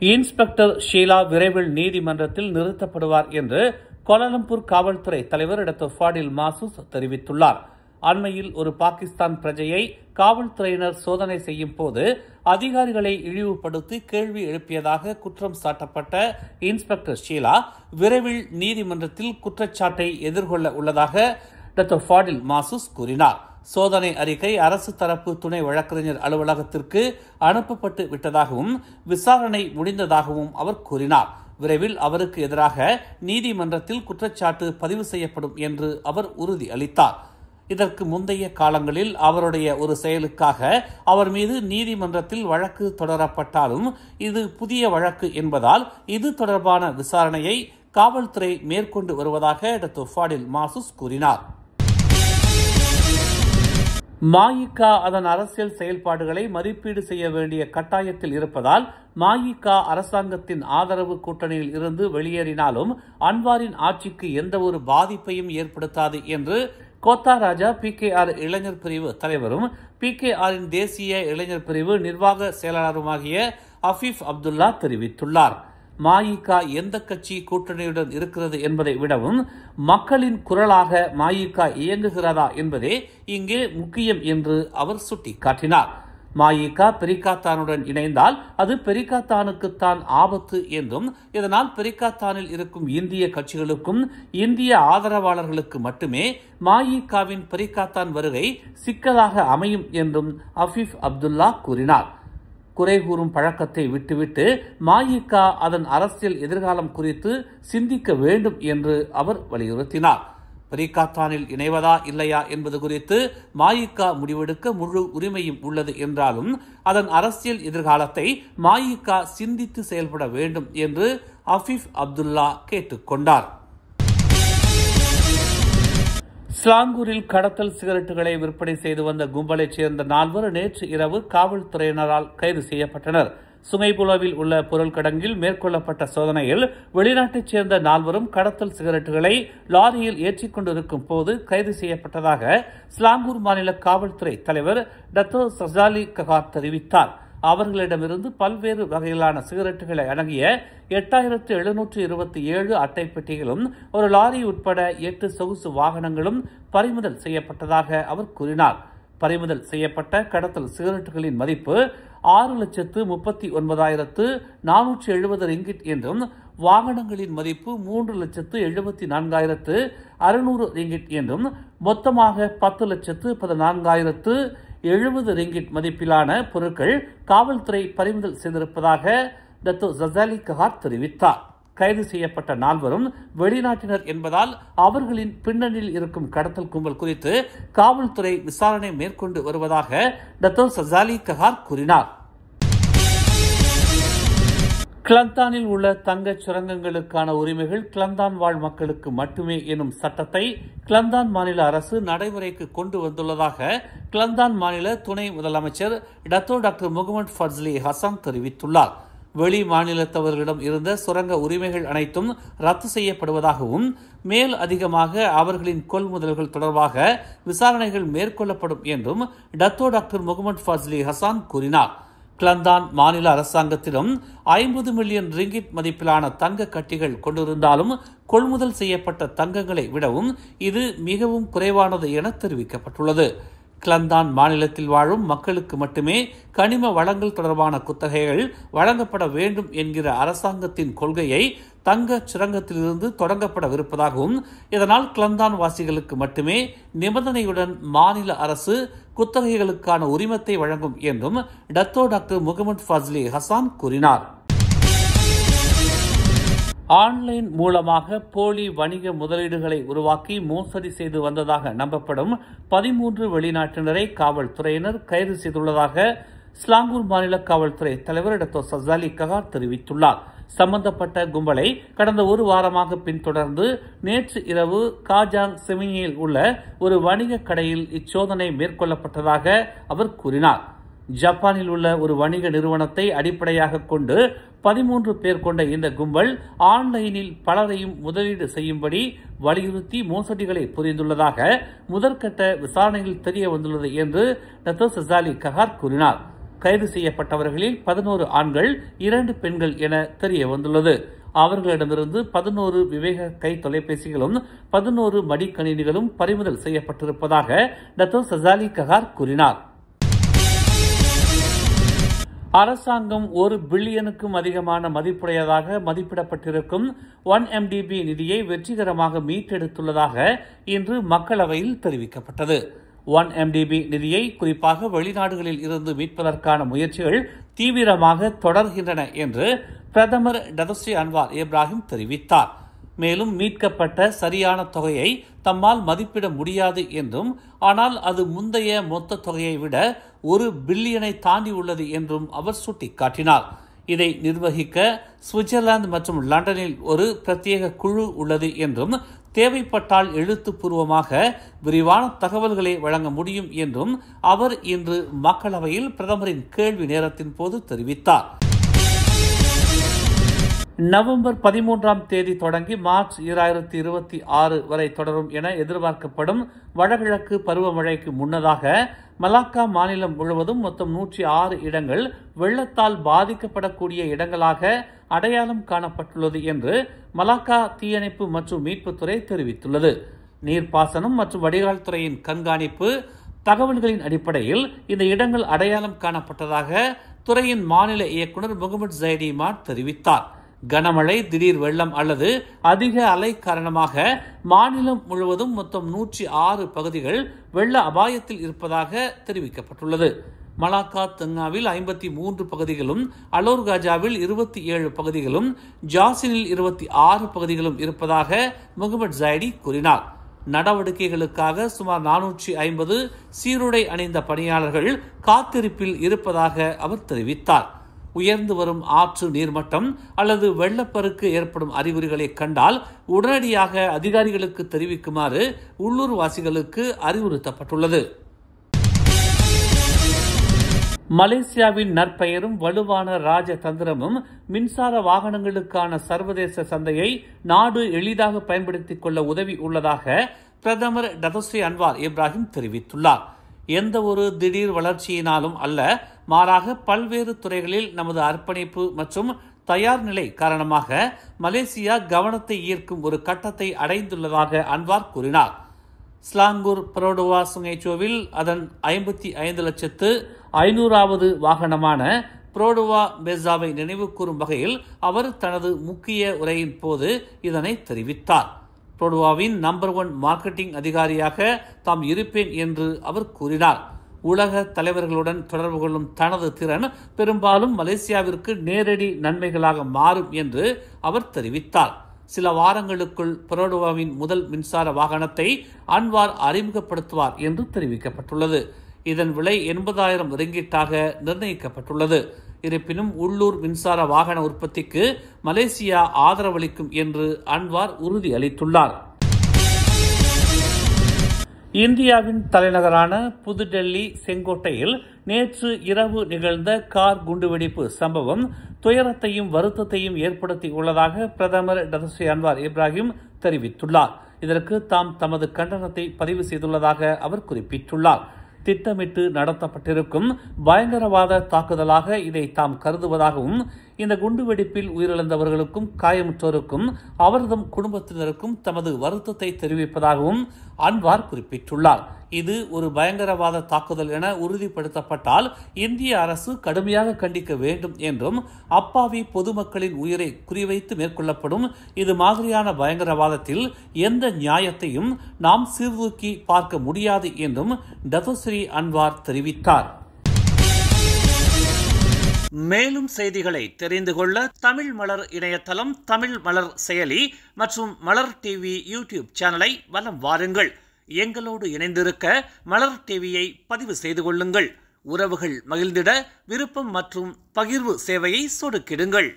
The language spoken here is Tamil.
இன்ஸ்பெக்டர் ஷீலா விரைவில் நீதிமன்றத்தில் நிறுத்தப்படுவார் என்று கோலாலம்பூர் காவல்துறை தலைவர் டாக்டர் ஃபாடில் மாசூஸ் தெரிவித்துள்ளார். அண்மையில் ஒரு பாகிஸ்தான் பிரஜையை காவல்துறையினர் சோதனை செய்யும் போது அதிகாரிகளை இழிவுபடுத்தி கேள்வி எழுப்பியதாக குற்றம் சாட்டப்பட்ட இன்ஸ்பெக்டர் ஷீலா விரைவில் நீதிமன்றத்தில் குற்றச்சாட்டை எதிர்கொள்ள உள்ளதாக டாக்டர் ஃபாடில் மாசூஸ் கூறினார். சோதனை அறிக்கை அரசு தரப்பு துணை வழக்கறிஞர் அலுவலகத்திற்கு அனுப்பப்பட்டு விட்டதாகவும் விசாரணை முடிந்ததாகவும் அவர் கூறினார். விரைவில் அவருக்கு எதிராக நீதிமன்றத்தில் குற்றச்சாட்டு பதிவு செய்யப்படும் என்று அவர் உறுதி அளித்தார். இதற்கு முந்தைய காலங்களில் அவருடைய ஒரு செயலுக்காக அவர் மீது நீதிமன்றத்தில் வழக்கு தொடரப்பட்டாலும் இது புதிய வழக்கு என்பதால் இது தொடர்பான விசாரணையை காவல்துறை மேற்கொண்டு வருவதாக டாக்டர் ஃபாடில் மாசூஸ் கூறினார். மஇக அதன் அரசியல் செயல்பாடுகளை மதிப்பீடு செய்ய வேண்டிய கட்டாயத்தில் இருப்பதால் மஇக அரசாங்கத்தின் ஆதரவு கூட்டணியில் இருந்து வெளியேறினாலும் அன்வாரின் ஆட்சிக்கு எந்த ஒரு பாதிப்பையும் ஏற்படுத்தாது என்று கோத்தா ராஜா PKR இளைஞர் பிரிவு தலைவரும் PKRின் தேசிய இளைஞர் பிரிவு நிர்வாக செயலாளருமாகிய அஃபீஃப் அப்துல்லா தெரிவித்துள்ளார். மஇக எந்த கட்சி கூட்டணியுடன் இருக்கிறது என்பதை விடவும் மக்களின் குரலாக மஇக இயங்குகிறதா என்பதே இங்கே முக்கியம் என்று அவர் சுட்டிக்காட்டினார். மஇக பெரிகாத்தானுடன் இணைந்தால் அது பெரிகாத்தானுக்குத்தான் ஆபத்து என்றும் இதனால் பெரிகாத்தானில் இருக்கும் இந்திய கட்சிகளுக்கும் இந்திய ஆதரவாளர்களுக்கு மட்டுமே மஇகவின் பெரிகாத்தான் வருகை சிக்கலாக அமையும் என்றும் அஃபீஃப் அப்துல்லா கூறினார். குறை கூறும் பழக்கத்தை விட்டுவிட்டு மஇக அதன் அரசியல் எதிர்காலம் குறித்து சிந்திக்க வேண்டும் என்று அவர் வலியுறுத்தினார். பெரிகாத்தானில் இணைவதா இல்லையா என்பது குறித்து மஇக முடிவெடுக்க முழு உரிமையும் உள்ளது என்றாலும் அதன் அரசியல் எதிர்காலத்தை மஇக சிந்தித்து செயல்பட வேண்டும் என்று அஃபீஃப் அப்துல்லா கேட்டுக் கொண்டார். ஸ்லாங்கூரில் கடத்தல் சிகரெட்டுகளை விற்பனை செய்து வந்த கும்பலைச் சேர்ந்த 4 நேற்று இரவு காவல்துறையினரால் கைது செய்யப்பட்டனர். சுங்கைபுலோவில் உள்ள பொருள் கிடங்கில் மேற்கொள்ளப்பட்ட சோதனையில் வெளிநாட்டைச் சேர்ந்த 4 கடத்தல் சிகரெட்டுகளை லாரியில் ஏற்றிக் கொண்டிருக்கும் போது கைது செய்யப்பட்டதாக ஸ்லாங்கூர் மாநில காவல்துறை தலைவர் டாக்டர் சஜாலி ககார் தெரிவித்தார். அவர்களிடமிருந்து பல்வேறு வகையிலான சிகரெட்டுகளை அடங்கிய 8727 அட்டை பெட்டிகளும் ஒரு லாரி உட்பட 8 சொகுசு வாகனங்களும் பறிமுதல் செய்யப்பட்டதாக அவர் கூறினார். பறிமுதல் செய்யப்பட்ட கடத்தல் சிகரெட்டுகளின் மதிப்பு 6,39,470 ரிங்கிட் என்றும் வாகனங்களின் மதிப்பு 3,74,600 ரிங்கிட் என்றும் மொத்தமாக 10,14,070 ரிங்கிட் மதிப்பிலான பொருட்கள் காவல்துறை பறிமுதல் செய்திருப்பதாக டாக்டர் சஜாலி ககார் தெரிவித்தார். கைது செய்யப்பட்ட 4 வெளிநாட்டினர் என்பதால் அவர்களின் பின்னணியில் இருக்கும் கடத்தல் கும்பல் குறித்து காவல்துறை விசாரணை மேற்கொண்டு வருவதாக டாக்டர் சஜாலி ககார் கூறினார். கிளந்தானில் உள்ள தங்கச் சுரங்கங்களுக்கான உரிமைகள் கிளந்தான் வாழ் மக்களுக்கு மட்டுமே எனும் சட்டத்தை கிளந்தான் மாநில அரசு நடைமுறைக்கு கொண்டு வந்துள்ளதாக கிளந்தான் மாநில துணை முதலமைச்சர் டாக்டர் முகமது ஃபட்ஸ்லி ஹசன் தெரிவித்துள்ளார். வெளி மாநிலத்தவர்களிடம் இருந்த சுரங்க உரிமைகள் அனைத்தும் ரத்து செய்யப்படுவதாகவும் மேல் அதிகமாக அவர்களின் கொள்முதல்கள் தொடர்பாக விசாரணைகள் மேற்கொள்ளப்படும் என்றும் டாக்டர் முகமது ஃபட்ஸ்லி ஹசன் கூறினார். கிளந்தான் மாநில அரசாங்கத்திடம் 50 மில்லியன் ரிங்கிட் மதிப்பிலான தங்க கட்டிகள் கொண்டிருந்தாலும் கொள்முதல் செய்யப்பட்ட தங்கங்களை விடவும் இது மிகவும் குறைவானது என தெரிவிக்கப்பட்டுள்ளது. கிளந்தான் மாநிலத்தில் வாழும் மக்களுக்கு மட்டுமே கனிம வளங்கள் தொடர்பான குத்தகைகள் வழங்கப்பட வேண்டும் என்கிற அரசாங்கத்தின் கொள்கையை தங்க சுரங்கத்திலிருந்து தொடங்கப்படவிருப்பதாகவும் இதனால் கிளந்தான் வாசிகளுக்கு மட்டுமே நிபந்தனையுடன் மாநில அரசு குத்தகைகளுக்கான உரிமத்தை வழங்கும் என்றும் டாக்டர் முகமது ஃபட்ஸ்லி ஹசன் கூறினார். ஆன்லைன் மூலமாக போலி வணிக முதலீடுகளை உருவாக்கி மோசடி செய்து வந்ததாக நம்பப்படும் 13 வெளிநாட்டினரை காவல்துறையினர் கைது செய்துள்ளதாக ஸ்லாங்கூர் மாநில காவல்துறை தலைவர் டாக்டர் சஜாலி ககார் தெரிவித்துள்ளார். சம்பந்தப்பட்ட கும்பலை கடந்த ஒரு வாரமாக பின்தொடர்ந்து நேற்று இரவு காஜாங் செமினியில் உள்ள ஒரு வணிக கடையில் இச்சோதனை மேற்கொள்ளப்பட்டதாக அவர் கூறினார். ஜப்பானில் உள்ள ஒரு வணிக நிறுவனத்தை அடிப்படையாக கொண்டு 13 பேர் கொண்ட இந்த கும்பல் ஆன்லைனில் பலரையும் முதலீடு செய்யும்படி வலியுறுத்தி மோசடிகளை புரிந்துள்ளதாக முதற்கட்ட விசாரணையில் தெரிய வந்துள்ளது என்று டாக்டர் சஜாலி ககார் கூறினார். கைது செய்யப்பட்டவர்களில் 11 ஆண்கள் 2 பெண்கள் என தெரிய வந்துள்ளது. அவர்களிடமிருந்து 11 விவேக கை தொலைபேசிகளும் 11 மடிக்கணினிகளும் பறிமுதல் செய்யப்பட்டிருப்பதாக டத்தோ சசாலி ககார் கூறினார். அரசாங்கம் 1 பில்லியனுக்கும் அதிகமான மதிப்புடையதாக மதிப்பிடப்பட்டிருக்கும் 1MDB நிதியை வெற்றிகரமாக மீட்டெடுத்துள்ளதாக இன்று மக்களவையில் தெரிவிக்கப்பட்டது. 1MDB நிதியை குறிப்பாக வெளிநாடுகளில் இருந்து மீட்பதற்கான முயற்சிகள் தீவிரமாக தொடர்கின்றன என்று பிரதமர் டதஸ்ரீ அன்வார் இப்ராஹிம் தெரிவித்தார். மேலும் மீட்கப்பட்ட சரியான தொகையை தம்மால் மதிப்பிட முடியாது என்றும், ஆனால் அது முந்தைய மொத்த தொகையை விட 1 பில்லியனை தாண்டி உள்ளது என்றும் அவர் சுட்டிக்காட்டினார். இதை நிர்வகிக்க சுவிட்சர்லாந்து மற்றும் லண்டனில் ஒரு பிரத்யேக குழு உள்ளது என்றும், தேவைப்பட்டால் எழுத்துப்பூர்வமாக விரிவான தகவல்களை வழங்க முடியும் என்றும் அவர் இன்று மக்களவையில் பிரதமரின் கேள்வி நேரத்தின் போது தெரிவித்தார். நவம்பர் 13ஆம் தேதி தொடங்கி மார்ச் 2026 வரை தொடரும் என எதிர்பார்க்கப்படும் வடகிழக்கு பருவமழைக்கு முன்னதாக மலாக்கா மாநிலம் முழுவதும் மொத்தம் 106 இடங்கள் வெள்ளத்தால் பாதிக்கப்படக்கூடிய இடங்களாக அடையாளம் காணப்பட்டுள்ளது என்று மலாக்கா தீயணைப்பு மற்றும் மீட்புத்துறை தெரிவித்துள்ளது. நீர்ப்பாசனம் மற்றும் வடிகால் துறையின் கண்காணிப்பு தகவல்களின் அடிப்படையில் இந்த இடங்கள் அடையாளம் காணப்பட்டதாக துறையின் மாநில இயக்குநர் முகமது ஜைடி மாட் தெரிவித்தார். கனமழை, திடீர் வெள்ளம் அல்லது அதிக அலை காரணமாக மாநிலம் முழுவதும் மொத்தம் 106 பகுதிகள் வெள்ள அபாயத்தில் இருப்பதாக தெரிவிக்கப்பட்டுள்ளது. மலாக்கா தெங்காவில் 53 பகுதிகளும், அலோர் காஜாவில் 27 பகுதிகளும், ஜாசினில் 26 பகுதிகளும் இருப்பதாக முகமது ஜைடி கூறினார். நடவடிக்கைகளுக்காக சுமார் 450 சீருடை அணிந்த பணியாளர்கள் காத்திருப்பில் இருப்பதாக அவர் தெரிவித்தார். உயர்ந்து வரும் ஆற்று நீர்மட்டம் அல்லது வெள்ளப்பெருக்கு ஏற்படும் அறிகுறிகளை கண்டால் உடனடியாக அதிகாரிகளுக்கு தெரிவிக்குமாறு உள்ளூர் வாசிகளுக்கு அறிவுறுத்தப்பட்டுள்ளது. மலேசியாவின் நற்பெயரும் வலுவான ராஜதந்திரமும் மின்சார வாகனங்களுக்கான சர்வதேச சந்தையை நாடு எளிதாக பயன்படுத்திக் கொள்ள உதவி உள்ளதாக பிரதமர் டதஸ்ரீ அன்வார் இப்ராஹிம் தெரிவித்துள்ளார். எந்த ஒரு திடீர் வளர்ச்சியினாலும் அல்ல, மாறாக பல்வேறு துறைகளில் நமது அர்ப்பணிப்பு மற்றும் தயார் நிலை காரணமாக மலேசியா கவனத்தை ஈர்க்கும் ஒரு கட்டத்தை அடைந்துள்ளதாக அன்வார் கூறினார். ஸ்லாங்கூர் பரோடுவா சுங்கைச்சோவில் அதன் 55,500,000வது வாகனமான புரோடுவா பெசாவை நினைவு கூறும் வகையில் அவர் தனது முக்கிய உரையின் போது இதனை தெரிவித்தார். புரோடுவாவின் நம்பர் 1 மார்க்கெட்டிங் அதிகாரியாக தாம் இருப்பேன் என்று அவர் கூறினார். உலக தலைவர்களுடன் தொடர்பு கொள்ளும் தனது திறன் பெரும்பாலும் மலேசியாவிற்கு நேரடி நன்மைகளாக மாறும் என்று அவர் தெரிவித்தார். சில வாரங்களுக்குள் புரோடுவாவின் முதல் மின்சார வாகனத்தை அன்வார் அறிமுகப்படுத்துவார் என்று தெரிவிக்கப்பட்டுள்ளது. இதன் விலை 80,000 ரிங்கிட்டாக நிர்ணயிக்கப்பட்டுள்ளது. இருப்பினும் உள்ளூர் மின்சார வாகன உற்பத்திக்கு மலேசியா ஆதரவளிக்கும் என்று அன்வார் உறுதியளித்துள்ளார். இந்தியாவின் தலைநகரான புதுடெல்லி செங்கோட்டையில் நேற்று இரவு நிகழ்ந்த கார் குண்டுவெடிப்பு சம்பவம் துயரத்தையும் வருத்தத்தையும் ஏற்படுத்தி உள்ளதாக பிரதமர் டதஸ்ரீ அன்வார் இப்ராஹிம் தெரிவித்துள்ளார். இதற்கு தாம் தமது கண்டனத்தை பதிவு செய்துள்ளதாக அவர் குறிப்பிட்டுள்ளார். திட்டமிட்டு நடத்தப்பட்டிருக்கும் பயங்கரவாத தாக்குதலாக இதை தாம் கருதுவதாகவும், இந்த குண்டுவெடிப்பில் உயிரிழந்தவர்களுக்கும் காயமுற்றோருக்கும் அவரதும் குடும்பத்தினருக்கும் தமது வருத்தத்தை தெரிவிப்பதாகவும் அன்வார் குறிப்பிட்டுள்ளார். இது ஒரு பயங்கரவாத தாக்குதல் என உறுதிப்படுத்தப்பட்டால் இந்திய அரசு கடுமையாக கண்டிக்க வேண்டும் என்றும், அப்பாவி பொதுமக்களின் உயிரை குறிவைத்து மேற்கொள்ளப்படும் இது மாதிரியான பயங்கரவாதத்தில் எந்த நியாயத்தையும் நாம் சீர்தூக்கி பார்க்க முடியாது என்றும் டதோஸ்ரீ அன்வார் தெரிவித்தார். மேலும் செய்திகளை தெரிந்து கொள்ள தமிழ் மலர் இணையதளம், தமிழ் மலர் செயலி மற்றும் மலர் டிவி யூடியூப் சேனலை வலம் வாருங்கள். எங்களோடு இணைந்திருக்க மலர் டிவியை பதிவு செய்து கொள்ளுங்கள். உறவுகள் மகிழ்ந்திட விருப்பம் மற்றும் பகிர்வு சேவையை சொடுக்கிடுங்கள்.